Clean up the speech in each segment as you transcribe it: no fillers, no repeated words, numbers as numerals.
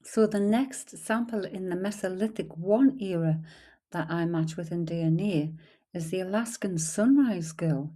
So the next sample in the Mesolithic 1 era that I match with in DNA is the Alaskan Sunrise Girl.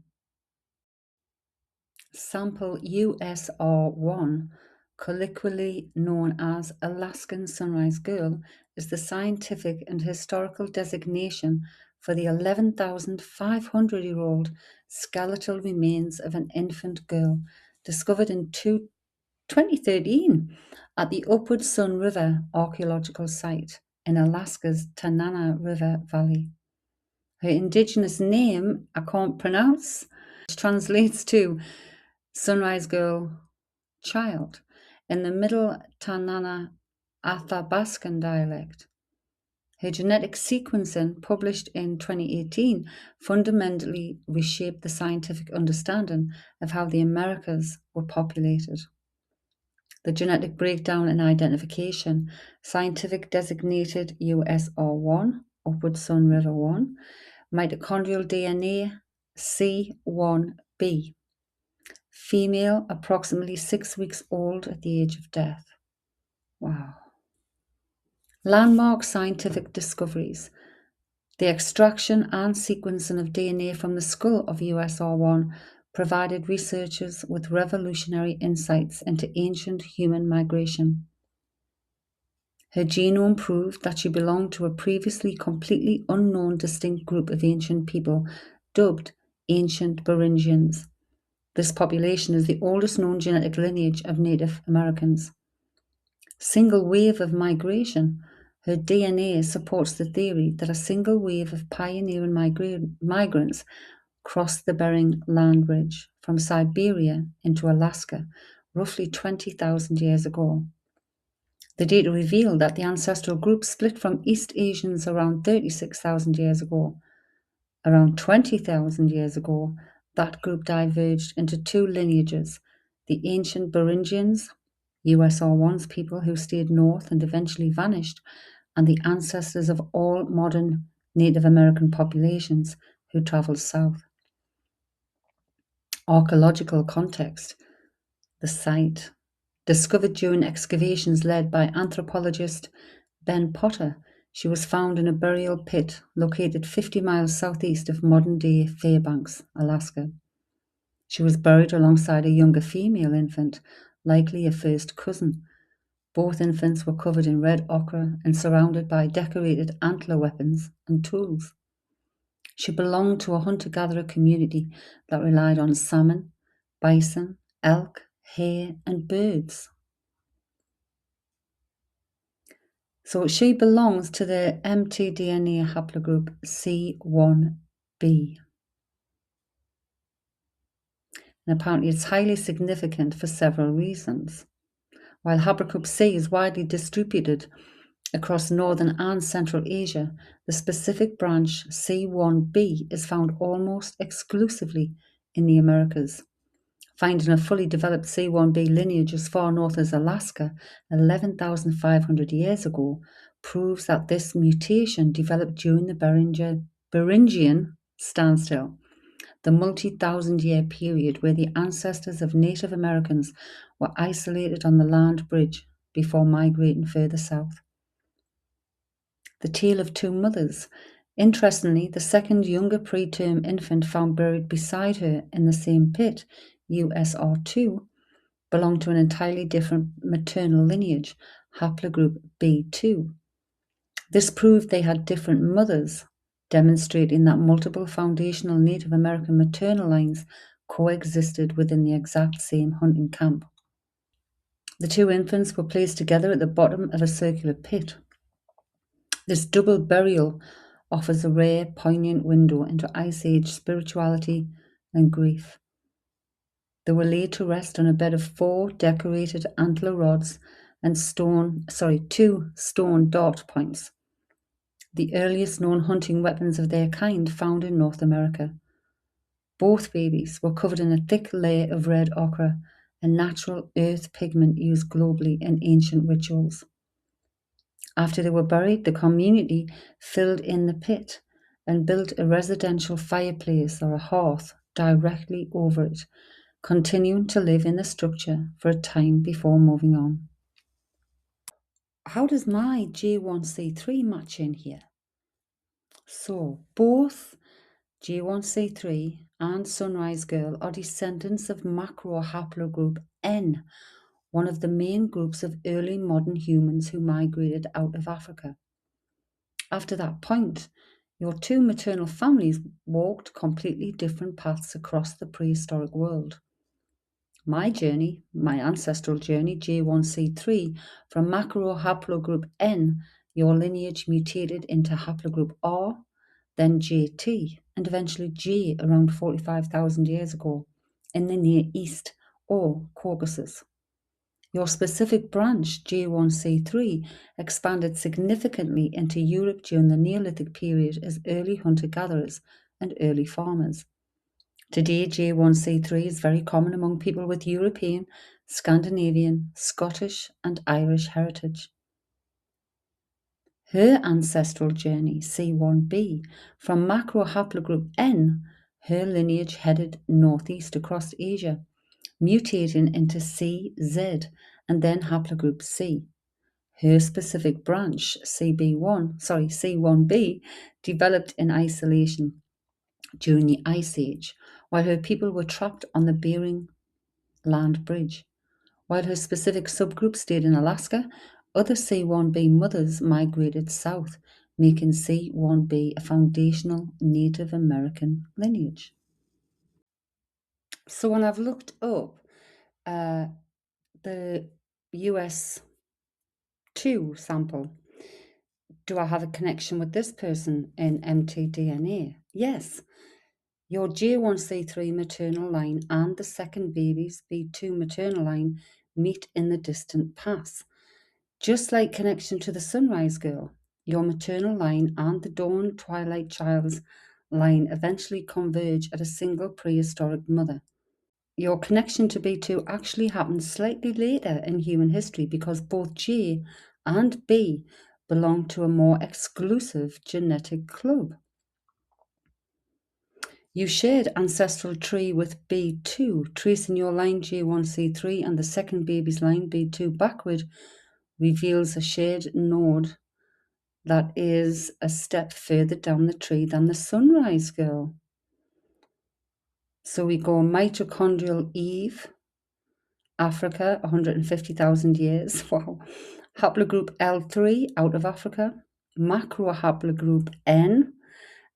Sample USR1, colloquially known as Alaskan Sunrise Girl, is the scientific and historical designation for the 11,500-year-old skeletal remains of an infant girl discovered in 2013 at the Upward Sun River Archaeological Site in Alaska's Tanana River Valley. Her indigenous name I can't pronounce, which translates to Sunrise Girl Child in the Middle Tanana Athabaskan dialect. Her genetic sequencing, published in 2018, fundamentally reshaped the scientific understanding of how the Americas were populated. The genetic breakdown and identification, scientific designated USR1, Upward Sun River 1, mitochondrial DNA C1b, female, approximately 6 weeks old at the age of death. Wow. Landmark scientific discoveries. The extraction and sequencing of DNA from the skull of USR1 provided researchers with revolutionary insights into ancient human migration. Her genome proved that she belonged to a previously completely unknown distinct group of ancient people, dubbed Ancient Beringians. This population is the oldest known genetic lineage of Native Americans. Single wave of migration. Her DNA supports the theory that a single wave of pioneering migrants crossed the Bering Land Bridge from Siberia into Alaska roughly 20,000 years ago. The data revealed that the ancestral group split from East Asians around 36,000 years ago. Around 20,000 years ago, that group diverged into two lineages: the ancient Beringians, USR1's people who stayed north and eventually vanished, and the ancestors of all modern Native American populations who traveled south. Archaeological context. The site, discovered during excavations led by anthropologist Ben Potter, she was found in a burial pit located 50 miles southeast of modern-day Fairbanks, Alaska. She was buried alongside a younger female infant, likely a first cousin. Both infants were covered in red ochre and surrounded by decorated antler weapons and tools. She belonged to a hunter-gatherer community that relied on salmon, bison, elk, hare, and birds. So she belongs to the mtDNA haplogroup C1b. And apparently it's highly significant for several reasons. While haplogroup C is widely distributed across northern and central Asia, the specific branch C1b is found almost exclusively in the Americas. Finding a fully developed C1b lineage as far north as Alaska 11,500 years ago proves that this mutation developed during the Beringian standstill, the multi-thousand-year period where the ancestors of Native Americans were isolated on the land bridge before migrating further south. The tale of two mothers. Interestingly, the second younger preterm infant found buried beside her in the same pit, USR2, belonged to an entirely different maternal lineage, haplogroup B2. This proved they had different mothers, demonstrating that multiple foundational Native American maternal lines coexisted within the exact same hunting camp. The two infants were placed together at the bottom of a circular pit. This double burial offers a rare, poignant window into Ice Age spirituality and grief. They were laid to rest on a bed of 4 decorated antler rods and 2 stone dart points, the earliest known hunting weapons of their kind found in North America. Both babies were covered in a thick layer of red ochre, a natural earth pigment used globally in ancient rituals. After they were buried, the community filled in the pit and built a residential fireplace or a hearth directly over it, continuing to live in the structure for a time before moving on. how does my J1C3 match in here? So both J1C3 and Sunrise Girl are descendants of macro haplogroup N, one of the main groups of early modern humans who migrated out of Africa. After that point, your two maternal families walked completely different paths across the prehistoric world. My journey, my ancestral journey, J1C3, from macro haplogroup N, your lineage mutated into haplogroup R, then JT, and eventually J around 45,000 years ago in the Near East or Caucasus. Your specific branch, J1C3, expanded significantly into Europe during the Neolithic period as early hunter-gatherers and early farmers. Today, J1C3 is very common among people with European, Scandinavian, Scottish, and Irish heritage. Her ancestral journey, C1b, from macro haplogroup N, her lineage headed northeast across Asia, mutating into CZ and then haplogroup C. Her specific branch, C1b, developed in isolation during the Ice Age, while her people were trapped on the Bering Land Bridge. While her specific subgroup stayed in Alaska, other C1b mothers migrated south, making C1b a foundational Native American lineage. So when I've looked up the US2 sample, do I have a connection with this person in mtDNA? Yes. Your J1C3 maternal line and the second baby's B2 maternal line meet in the distant past. Just like connection to the Sunrise Girl, your maternal line and the Dawn Twilight Child's line eventually converge at a single prehistoric mother. Your connection to B2 actually happened slightly later in human history because both J and B belong to a more exclusive genetic club. You shared ancestral tree with B2, tracing your line J1C3 and the second baby's line B2 backward reveals a shared node that is a step further down the tree than the Sunrise Girl. So we go mitochondrial Eve, Africa, 150,000 years. Wow. Haplogroup L3 out of Africa, macro haplogroup N,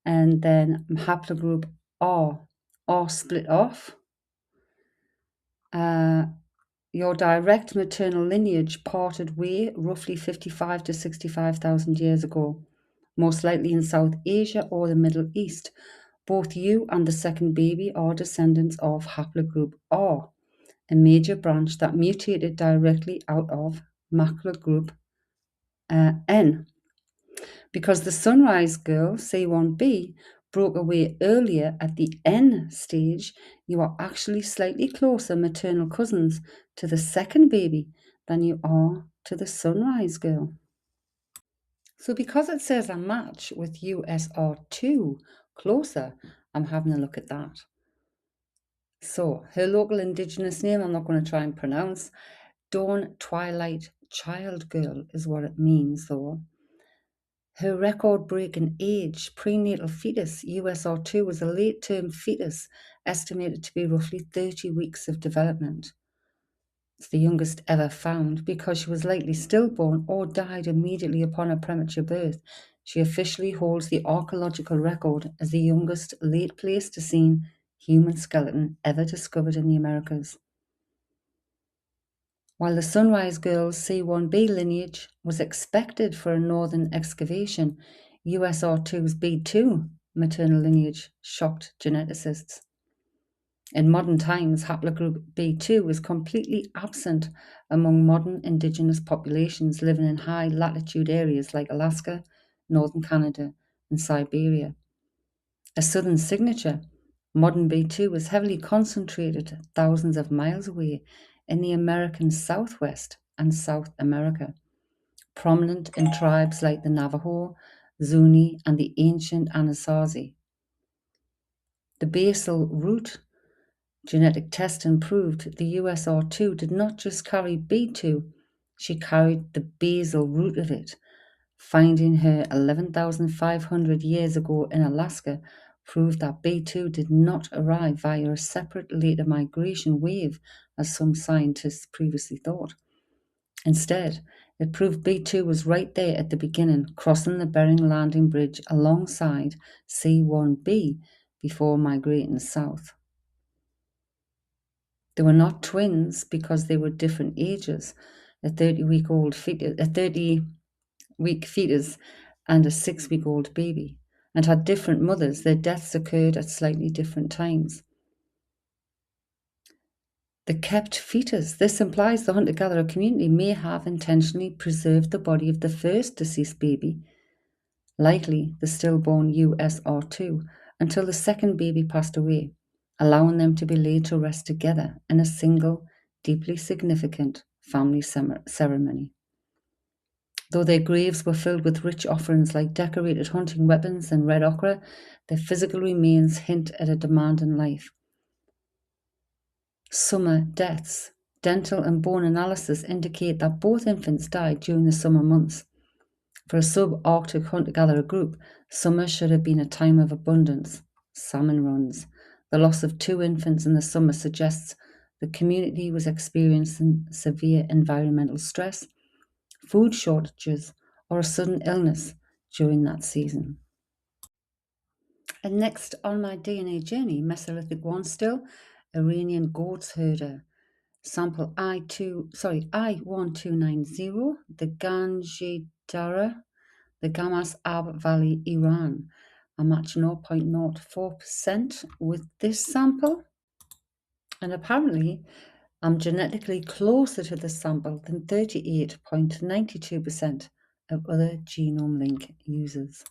and then haplogroup R. R split off. Your direct maternal lineage parted way roughly 55 to 65,000 years ago, most likely in South Asia or the Middle East. Both you and the second baby are descendants of haplogroup R, a major branch that mutated directly out of haplogroup N. Because the Sunrise Girl, C1b, broke away earlier at the N stage, you are actually slightly closer maternal cousins to the second baby than you are to the Sunrise Girl. So because it says a match with USR2 closer, I'm having a look at that. So her local indigenous name, I'm not going to try and pronounce. Dawn Twilight Child Girl is what it means though. Her record-breaking age, prenatal fetus, USR2, was a late-term fetus estimated to be roughly 30 weeks of development. It's the youngest ever found because she was likely stillborn or died immediately upon her premature birth. She officially holds the archaeological record as the youngest late Pleistocene human skeleton ever discovered in the Americas. While the Sunrise Girl's C1b lineage was expected for a northern excavation, USR2's B2 maternal lineage shocked geneticists. In modern times, haplogroup B2 is completely absent among modern indigenous populations living in high latitude areas like Alaska, northern Canada, and Siberia. A southern signature, modern B2 is heavily concentrated thousands of miles away in the American Southwest and South America, prominent in tribes like the Navajo, Zuni, and the ancient Anasazi. The basal root genetic testing proved the USR2 did not just carry B2, She carried the basal root of it. Finding her 11,500 years ago in Alaska proved that B2 did not arrive via a separate later migration wave, as some scientists previously thought. Instead, it proved B2 was right there at the beginning, crossing the Bering landing bridge alongside C1b before migrating south. They were not twins because they were different ages. A 30-week fetus and a 6-week-old baby, and had different mothers. Their deaths occurred at slightly different times. The kept fetus. This implies the hunter-gatherer community may have intentionally preserved the body of the first deceased baby, likely the stillborn USR2, until the second baby passed away, allowing them to be laid to rest together in a single, deeply significant family ceremony. Though their graves were filled with rich offerings like decorated hunting weapons and red ochre, their physical remains hint at a demanding life. Summer deaths. Dental and bone analysis indicate that both infants died during the summer months. For a subarctic hunter-gatherer group, summer should have been a time of abundance. Salmon runs. The loss of 2 infants in the summer suggests the community was experiencing severe environmental stress, food shortages, or a sudden illness during that season. And next on my DNA journey, Mesolithic 1 still, Iranian goats herder. Sample I1290, the Ganjidara, the Gamas Ab Valley, Iran. I match 0.04% with this sample. And apparently, I'm genetically closer to the sample than 38.92% of other genome link users.